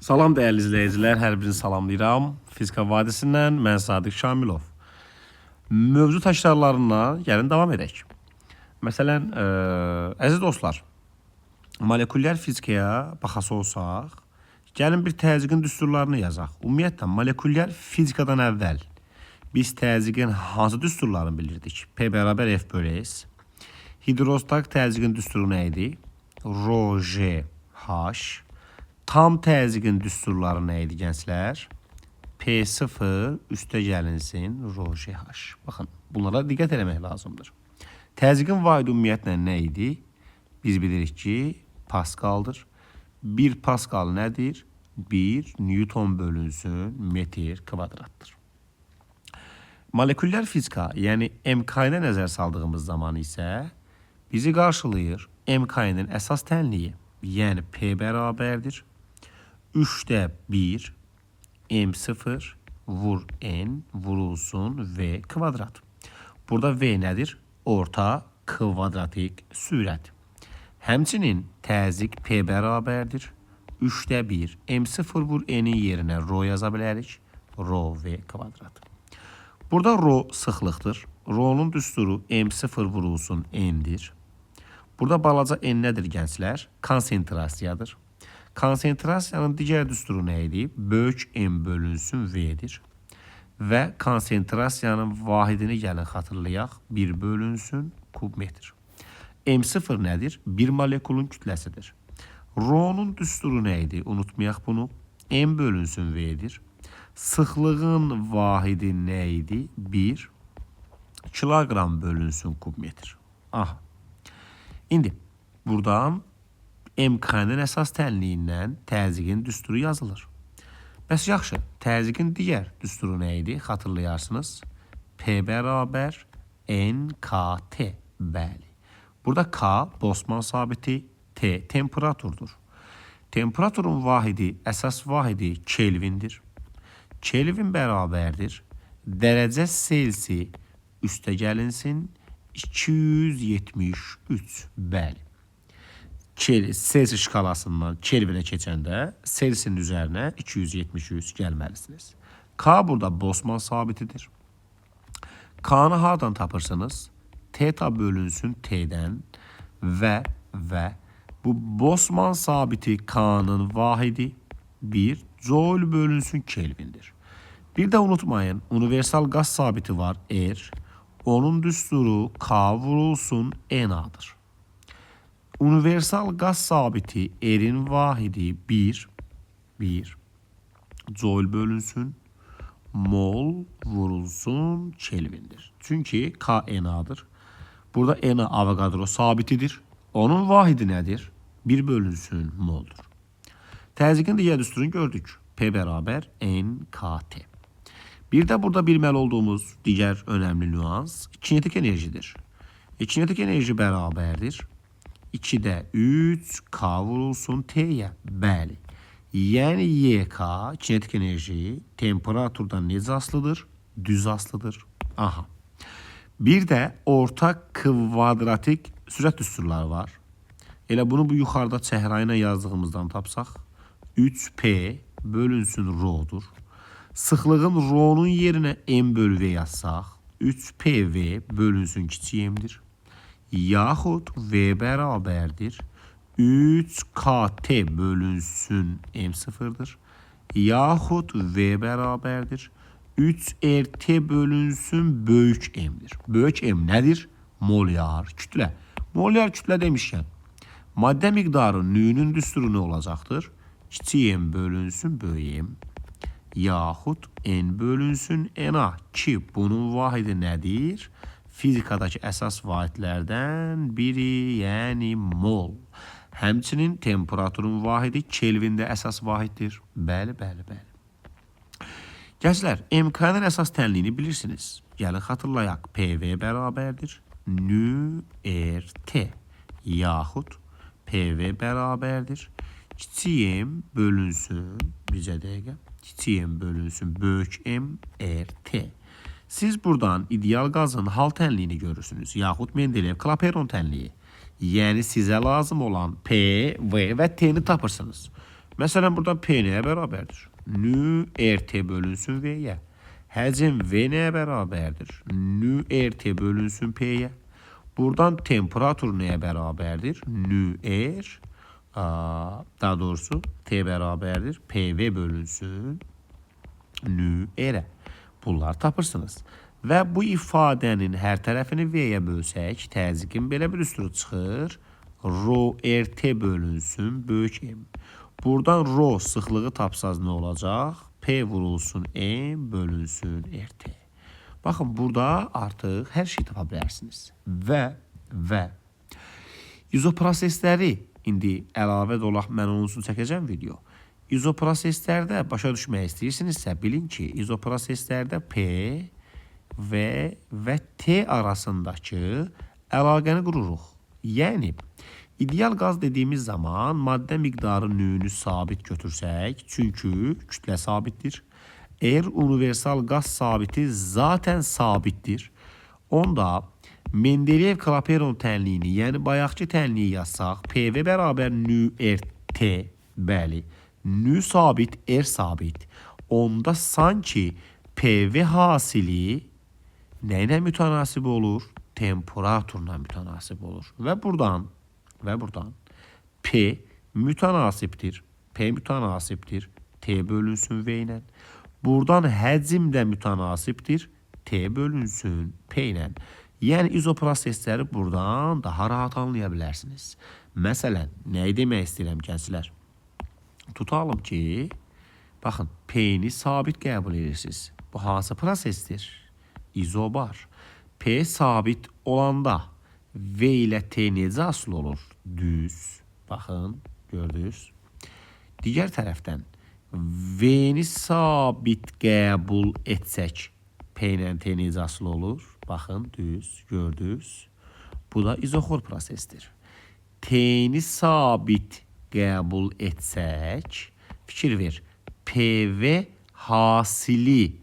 Salam dəyərli izləyicilər, hər birini salamlayıram. Fizika Vadisindən mən Sadiq Şamilov. Mövzu təkrarlarına gəlin davam edək. Məsələn, əziz dostlar, molekulyar fizikaya baxası olsaq, gəlin bir təzyiqin düsturlarını yazaq. Ümumiyyətlə, molekulyar fizikadan əvvəl biz təzyiqin hansı düsturlarını bilirdik? P bərabər F bölü S. Hidrostat təzyiqin düsturu nə idi? Rho, J, H. Tam təzyiqin düsturları nə idi gənclər? P0 üstə gəlinsin Rho, J, H. Baxın, bunlara diqqət eləmək lazımdır. Təzyiqin vahidi ümumiyyətlə nə idi? Biz bilirik ki, paskaldır. 1 paskal nədir? 1 Newton bölünsün metr kvadratdır. Molekulyar fizika, yəni MK-nə nəzər saldığımız zaman isə bizi qarşılayır MK-nin əsas tənliyi, yəni P bərabərdir 3'də 1 M0 vur N vurulsun V kvadrat. Burada V nədir? Orta kvadratik sürət. Həmçinin təzyiq P bərabərdir 3'də 1 M0 vur N'in yerinə Rho yaza bilərik. Rho V kvadrat. Burada Rho sıxlıqdır. Rho'nun düsturu M0 vurulsun N'dir. Burada balaca N nədir gənclər? Konsentrasiyadır. Konsentrasiyanın digər düsturu nə idi? Böyük M bölünsün V'dir. Və konsentrasiyanın vahidini gəlin xatırlayaq. 1 bölünsün kub metr. M0 nədir? 1 molekulun kütləsidir. Rho'nun düsturu nə idi? Unutmayaq bunu. M bölünsün V'dir. Sıxlığın vahidi nə idi? 1 kilogram bölünsün kub metr. Aha. İndi buradan MK-nin əsas tənliyindən təzyiqin düsturu yazılır. Bəs yaxşı, təzyiqin digər düsturu nə idi? Xatırlayarsınız. P bərabər NKT. Bəli. Burada K Boltzmann sabiti, T temperaturdur. Temperaturun vahidi, əsas vahidi Kelvindir. Kelvin bərabərdir. Dərəcə Selsi üstə gəlinsin 273. Bəli. Selsi şkalasından Kelvinə keçəndə Selsin üzərinə 273 gəlməlisiniz. K burada Boltzmann sabitidir. K'nı hardan tapırsınız? Teta bölünsün T'dən və bu Boltzmann sabiti K'nın vahidi 1 Joule bölünsün Kelvindir. Bir də unutmayın, universal qaz sabiti var R. Onun düsturu K vurulsun NA'dır. Universal qaz sabiti R'in vahidi 1 Joule bölünsün mol vurulsun Kelvindir. Çünki K NA'dır. Burada NA Avogadro sabitidir. Onun vahidi nədir? 1 bölünsün moldur. Təzyiqin digər düsturunu gördük. P bərabər NKT. Bir də burada bilməli olduğumuz digər önəmli nüans kinetik enerjidir. Kinetik enerji bərabərdir 2'də 3 K vurulsun T'yə. Bəli. Yəni YK kinetik enerji temperaturdan necə asılıdır? Düz asılıdır. Aha. Bir də orta kvadratik sürət düsturları var. Elə bunu bu yuxarıda çəhrayına yazdığımızdan tapsaq 3P bölünsün Rho'dur. Sıxlığın Rho'nun yerinə M bölü V yazsaq 3PV bölünsün kiçik M'dir. Yaxud V bərabərdir 3KT bölünsün M0'dır. Yaxud V bərabərdir 3RT bölünsün böyük M'dir. Böyük M nədir? Molyar kütlə. Molyar kütlə demişkən, maddə miqdarı nü'nün düsturu nə olacaqdır? Kiçik M bölünsün böyük M. Yaxud N bölünsün NA ki, bunun vahidi nədir? Fizikadakı əsas vahidlərdən biri, yəni mol. Həmçinin temperaturun vahidi Kelvində əsas vahiddir. Bəli. Gənclər, MK-nin əsas tənliyini bilirsiniz. Gəlin xatırlayaq. PV bərabərdir nÜ-RT. Yaxud PV bərabərdir kiçik M bölünsün, bizə dəqiqə, kiçik M bölünsün böyük M RT. Siz buradan ideal qazın hal tənliyini görürsünüz. Yaxud Mendeleev-Klaperon tənliyi. Yəni sizə lazım olan P, V və T-ni tapırsınız. Məsələn, buradan P nəyə bərabərdir? Nü RT bölünsün V-yə. Həcm V nəyə bərabərdir? Nü RT bölünsün P-yə. Buradan temperatur nəyə bərabərdir? Nü R, daha doğrusu T bərabərdir. PV bölünsün nü R-ə. Bunlar tapırsınız. Və bu ifadənin hər tərəfini V-yə bölsək, təzyiqin belə bir üstürü çıxır. Rho RT bölünsün böyük M. Buradan rho sıxlığı tapsaz nə olacaq? P vurulsun M bölünsün RT. Baxın, burada artıq hər şey tapa bilərsiniz. Və izoprosesləri indi əlavə olaq, mən onun üçün çəkəcəm video. İzoproseslərdə başa düşmək istəyirsinizsə, bilin ki, izoproseslərdə P və T arasındakı əlaqəni qururuq. Yəni, ideal qaz dediyimiz zaman maddə miqdarı nüünü sabit götürsək, çünki kütlə sabitdir. Eğer universal qaz sabiti zaten sabitdir, onda Mendeleyev-Klaperon tənliyini, yəni bayaqki tənliyi yazsaq, PV bərabər nü RT, bəli, nü sabit, R sabit. Onda sanki PV hasili nə ilə mütənasib olur? Temperaturla mütənasib olur. Və buradan P mütənasibdir. P mütənasibdir. T bölünsün V ilə. Buradan həcm də mütənasibdir. T bölünsün P ilə. Yəni izoprosesləri buradan daha rahat anlaya bilərsiniz. Məsələn, nəyi demək istəyirəm gənclər? Tutalım ki, baxın, P-ni sabit qəbul edirsiniz. Bu hansı prosesdir? İzobar. P sabit olanda V ilə T necə asılı olur? Düz. Baxın, gördünüz. Digər tərəfdən V-ni sabit qəbul etsək, P ilə T necə asılı olur? Baxın, düz, gördünüz. Bu da izoxor prosesdir. T-ni sabit qəbul etsək, fikir ver, PV hasili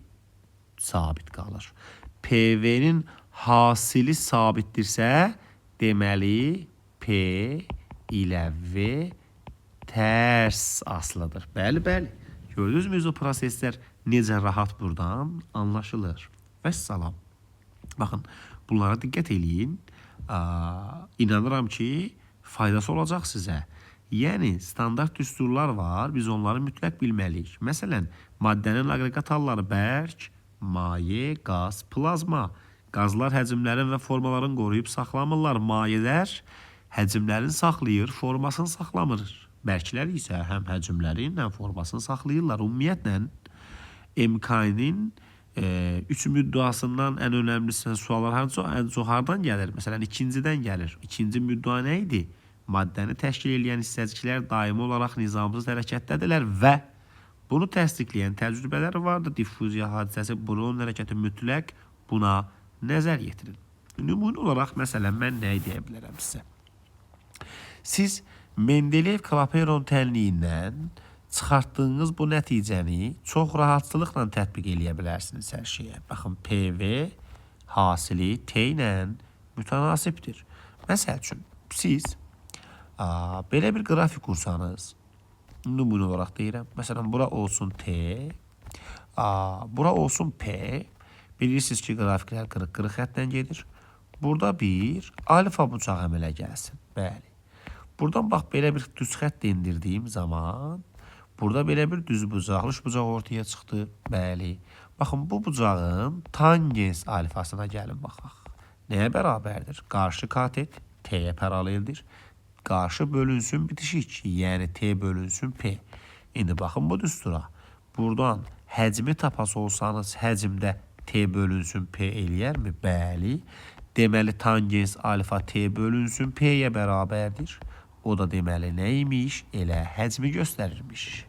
sabit qalır. PV-nin hasili sabitdirsə, deməli P ilə V tərs asılıdır. Bəli. Gördünüz mü izoproseslər necə rahat buradan anlaşılır? Vəssalam. Baxın, bunlara diqqət eləyin. İnanıram ki, faydası olacaq sizə. Yəni, standart düsturlar var, biz onları mütləq bilməliyik. Məsələn, maddənin aqreqat halları bərk, maye, qaz, plazma. Qazlar həcmlərin və formaların qoruyub saxlamırlar. Mayələr həcmlərin saxlayır, formasını saxlamır. Bərklər isə həm həcmlərin, həm formasını saxlayırlar. Ümumiyyətlə, MK'nin 3 müddəasından ən önəmlisi suallar ən çox hardan gəlir? Məsələn, ikincidən gəlir. İkinci müddəa nə idi? Maddəni təşkil edən hissəciklər daimi olaraq nizamsız hərəkətdədirlər və bunu təsdiqləyən təcrübələr vardır. Diffuziya hadisəsi, bunun hərəkəti mütləq buna nəzər yetirin. Nümunə olaraq, məsələn, mən nə deyə bilərəm sizə? Siz Mendeleyev-Klaperon tənliyindən çıxartdığınız bu nəticəni çox rahatçılıqla tətbiq eləyə bilərsiniz hər şeyə. Baxın, PV hasili T ilə mütənasibdir. Məsəl üçün, siz belə bir qrafik qursanız, nümunə olaraq deyirəm. Məsələn, bura olsun T, bura olsun P. Bilirsiniz ki, qrafiklər qırıq-qırıq xətdən gedir. Burada bir alfa bucağı əmələ gəlsin. Bəli. Buradan bax, belə bir düz xət indirdiyim zaman, burada belə bir düz bucaqlı bucaq ortaya çıxdı. Bəli. Baxın, bu bucağın tangens alfasına gəlin baxaq. Nəyə bərabərdir? Qarşı katet T-yə paraleldir. Qarşı bölünsün bitişik, yəni T bölünsün P. İndi baxın bu düstura. Buradan həcmi tapası olsanız, həcmdə T bölünsün P eləyərmi? Bəli. Deməli, tangens alfa T bölünsün P-yə bərabərdir. O da deməli nə imiş? Elə həcmi göstərirmiş.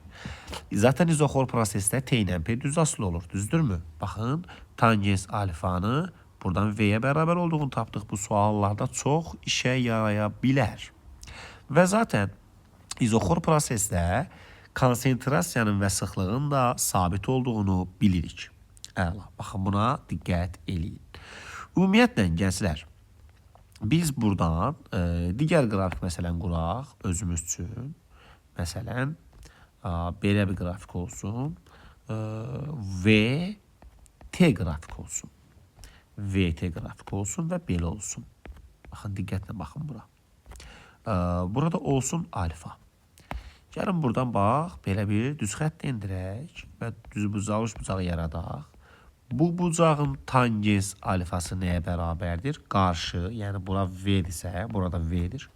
Zaten izoxor prosesdə T ilə P düz asılı olur, düzdürmü? Baxın, tangens alfanı buradan V-yə bərabər olduğunu tapdıq. Bu suallarda çox işə yaraya bilər. Və zaten izoxor prosesdə konsentrasiyanın və sıxlığın da sabit olduğunu bilirik. Əla, baxın buna diqqət eləyin. Ümumiyyətlə, gənclər, biz buradan digər qrafik məsələn quraq özümüz üçün. Məsələn, Belə bir qrafik olsun. V T qrafik olsun. VT qrafik olsun və belə olsun. Baxın, diqqətlə baxın bura. Burada olsun alfa. Gəlin buradan bax, belə bir düz xətt endirək və düz bucağı, üç bucağı yaradaq. Bu bucağın tangens alfası nəyə bərabərdir? Qarşı, yəni bura V-dirsə, burada V-dir.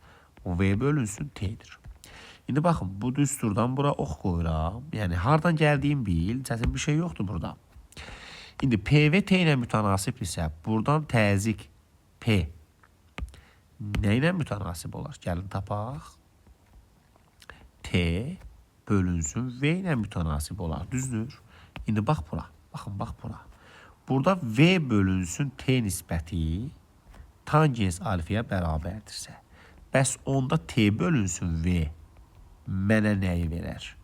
V bölünsün T-dir. İndi baxın, bu düsturdan bura ox qoyuram. Yəni, hardan gəldiyim bil, çətin bir şey yoxdur burada. İndi P və T ilə mütənasib isə, buradan təzik P nə ilə mütənasib olar? Gəlin tapaq. T bölünsün V ilə mütənasib olar, düzdür? İndi bax bura, baxın, bax bura. Burada V bölünsün T nisbəti tangens alfaya bərabərdirsə, bəs onda T bölünsün V mənə nəyi verər?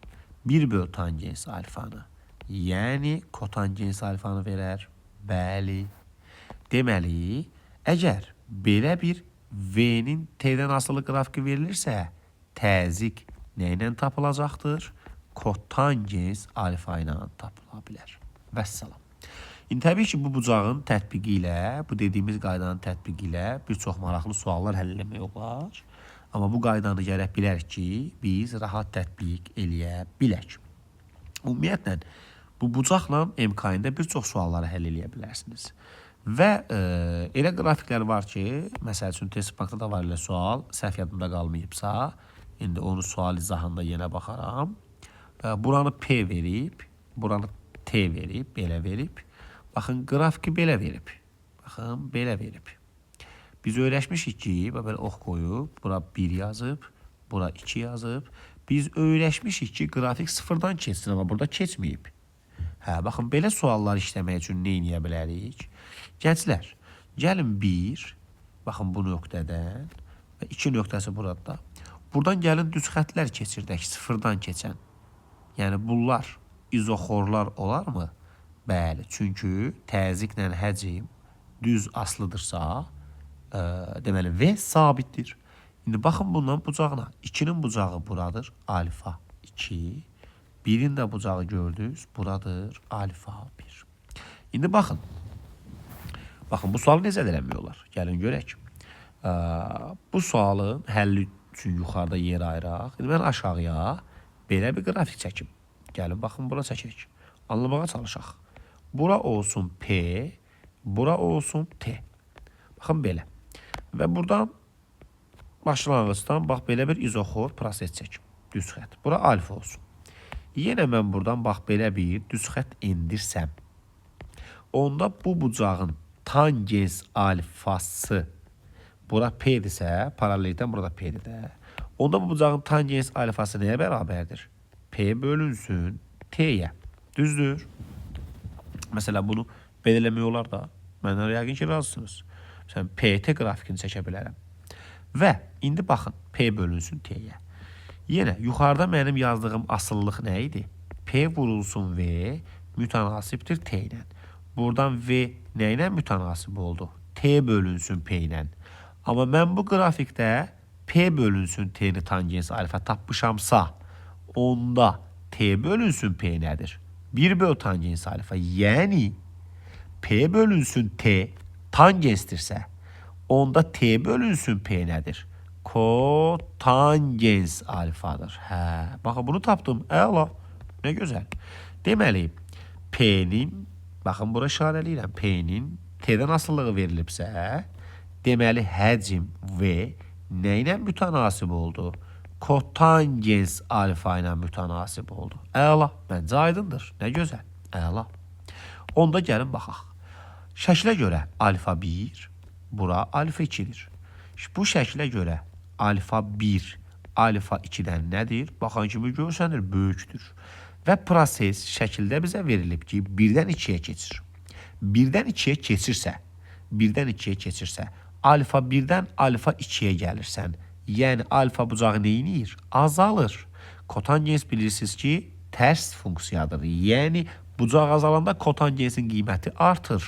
1 böl tangens alfanı, yəni kotangens alfanı verər. Bəli. Deməli, əgər belə bir V-nin T-dən asılı qrafiki verilirsə, təzik nə ilə tapılacaqdır? Kotangens alfa ilə tapıla bilər. Vəssalam. İndi təbii ki, bu bucağın tətbiqi ilə, bu dediyimiz qaydanın tətbiqi ilə bir çox maraqlı suallar həll etmək olar. Amma bu qaydanı gərək bilərik ki, biz rahat tətbiq eləyə bilək. Ümumiyyətlə, bu bucaqla MK-ində bir çox sualları həll eləyə bilərsiniz. Və elə qrafiklər var ki, məsəl üçün test bankda da var elə sual, səhv yadımda qalmayıbsa, indi onu sual izahında yenə baxaram. Buranı P verib, buranı T verib, belə verib. Baxın, qrafiki belə verib. Baxın, belə verib. Biz öyrəşmişik ki, belə ox qoyub, bura 1 yazıb, bura 2 yazıb. Biz öyrəşmişik ki, qrafik sıfırdan keçsin, amma burada keçməyib. Baxın, belə suallar işləmək üçün nə edə bilərik? Gənclər, gəlin 1, baxın bu nöqtədən və 2 nöqtəsi burada. Buradan gəlin düz xətlər keçirdək, sıfırdan keçən. Yəni, bunlar izoxorlar olarmı? Bəli, çünki təzyiqlə həcm düz aslıdırsa, deməli, V sabitdir. İndi baxın bundan bucağına. 2-nin bucağı buradır, alfa 2. 1-in də bucağı gördünüz, buradır, alfa 1. İndi baxın. Baxın, bu sualı necə eləmək olar? Gəlin görək. Bu sualın həlli üçün yuxarıda yer ayıraq. İndi mən aşağıya belə bir qrafik çəkim. Gəlin, baxın, bura çəkək. Anlamağa çalışaq. Bura olsun P, bura olsun T. Baxın, belə. Və buradan başlanğıcdan, bax, belə bir izoxor proses çəkim. Düz xət. Bura alfa olsun. Yenə mən buradan, bax, belə bir düz xət endirsəm, onda bu bucağın tangens alfası, bura P-dirsə, paralellikdən burada P-dir də. Onda bu bucağın tangens alfası nəyə bərabərdir? P bölünsün T-yə. Düzdür. Məsələn, bunu belə eləmək olar da. Məndən yəqin ki, razısınız. Məsələn, PT qrafikini çəkə bilərəm. Və indi baxın, P bölünsün T-yə. Yenə, yuxarıda mənim yazdığım asıllıq nə idi? P vurulsun V mütənasibdir T ilə. Buradan V nə ilə mütənasib oldu? T bölünsün P ilə. Amma mən bu qrafikdə P bölünsün T-ni tangens alfa tapmışamsa, onda T bölünsün P nədir? 1 böl tangens alfa, yəni P bölünsün T tangensdirsə, onda T bölünsün P nədir? Kotangens alfadır. Baxın, bunu tapdım. Əla, nə gözəl. Deməli, P-nin, baxın, bura işarəliyirəm, P-nin T-dən asıllığı verilibsə, deməli, həcm V nə ilə mütənasib oldu? Kotangens alfa ilə mütənasib oldu. Əla, məncə aydındır. Nə gözəl. Əla. Onda gəlin baxaq. Şəklə görə alfa 1, bura alfa 2-dir. Bu şəklə görə alfa 1, alfa 2-dən nədir? Baxan kimi görsənir, böyükdür. Və proses şəkildə bizə verilib ki, 1-dən 2-yə keçir. 1-dən 2-yə keçirsə, alfa 1-dən alfa 2-yə gəlirsən. Yəni, alfa bucağı neyinir? Azalır. Kotangens bilirsiniz ki, tərs funksiyadır. Yəni, bucaq azalanda kotangensin qiyməti artır.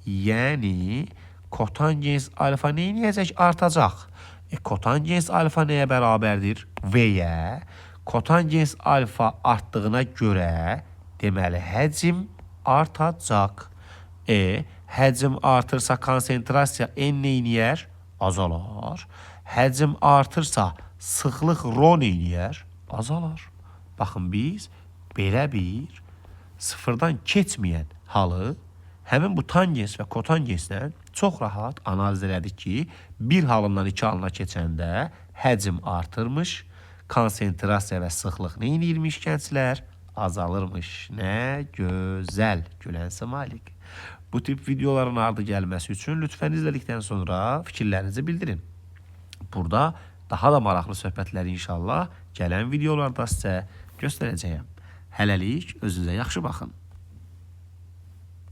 Yəni, kotangens alfa neyiniyəcək? Artacaq. Kotangens alfa nəyə bərabərdir? V-yə. Kotangens alfa artdığına görə deməli həcm artacaq. Həcm artırsa konsentrasiya n neyniyər? Azalar. Həcm artırsa sıxlıq rho neyniyər? Azalar. Baxın biz belə bir sıfırdan keçməyən halı həmin bu tangens və kotangenslə çox rahat analiz elədik ki, bir halından iki halına keçəndə həcm artırmış, konsentrasiya və sıxlıq neyniyirmiş gənclər? Azalırmış. Nə gözəl. Gülən Smailik. Bu tip videoların ardı gəlməsi üçün lütfən izlədikdən sonra fikirlərinizi bildirin. Burada daha da maraqlı söhbətləri inşallah gələn videolarda sizə göstərəcəyəm. Hələlik özünüzə yaxşı baxın.